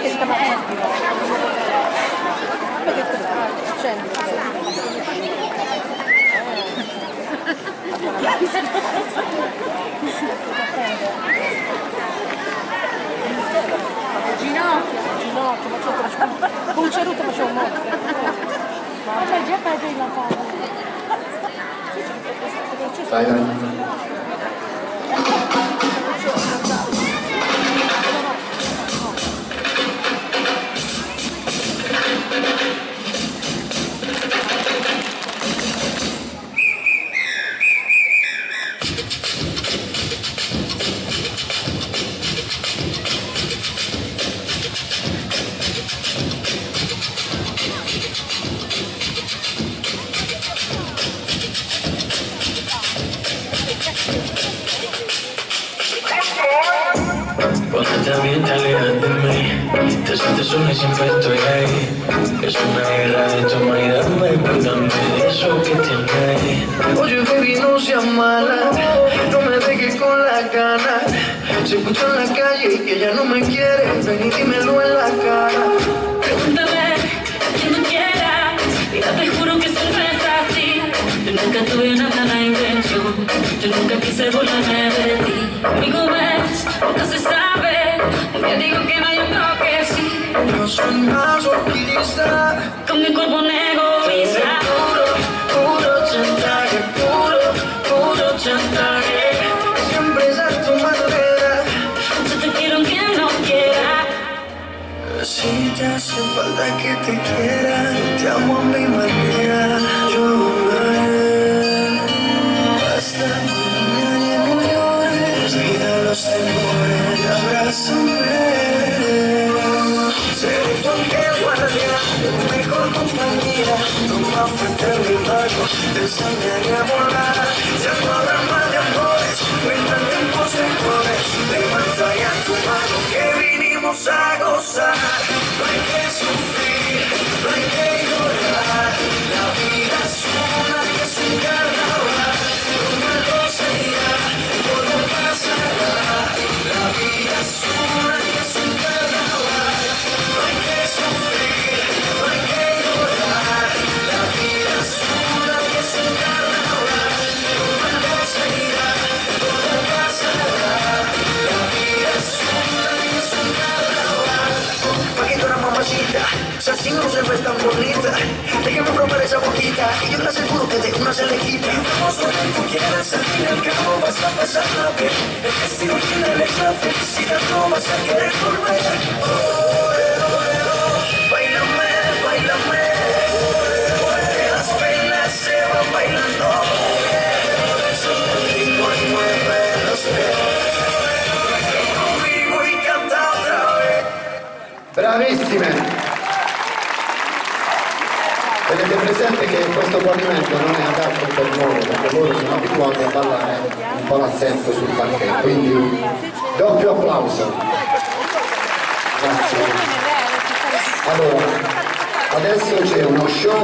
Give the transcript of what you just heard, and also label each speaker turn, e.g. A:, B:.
A: che stamattina ginocchio, con un ceruto faccio un morto. Vabbè, già fai la fase.
B: Vai, vai.
C: Cuando también te alejas de mí, te sientes sola y siempre estoy ahí. Es una guerra de toma y dame, pues dame de eso que tienes ahí. Oye, baby, no seas mala, no me dejes con la gana. Se escucha en la calle que ella no me quiere, ven y dímelo en la cara.
D: Pregúntame a quien tú quieras, mira, te juro que siempre es así. Yo nunca tuve una mala intención, yo nunca quise burlarme de ti. Conmigo ves, nunca se sabe, te digo que no, yo creo que sí.
C: No soy masoquista,
D: Con mi cuerpo un egoísta.
C: puro chantaje, puro chantaje. Siempre es a tu manera.
D: Yo te quiero aunque no quiera.
C: Si te hace falta que te quiera, te amo a mi manera. Yo amaré. Basta con niña, no llores. Olvida los temores, abrázame. Seré tu ángel guardián, tu mejor compañía. Toma fuerte mi mano, te enseñaré a volar. Ya no habrá más de amores, vendrán tiempos mejores. Levanta ya tu mano que vinimos a gozar. No hay que sufrir, no hay que llorar. La vida es una y es un carnaval. Como algo se irá, todo pasará. La vida es una y es un carnaval. No hay que sufrir, no hay que llorar. La vida es una y es un carnaval. Como algo se irá, todo pasará. La vida es una y es un carnaval. Paquito, una mamacita, si así no se ve tan bonita, déjame probar esa boquita y yo le aseguro que de una se le quita. Vamos donde tú quieras, al fin y al cabo vas a pasarla bien. El destino tiene la felicidad, no vas a querer volver. Báilame, báilame, que las penas se van bailando. Conmigo y mueve los pies, conmigo y canta otra vez.
B: Bravissime! Tenete presente che questo pavimento non è adatto per loro, perché loro sono abituati a ballare un po' l'accento sul parquet, quindi doppio applauso. Grazie. Allora, adesso c'è uno show.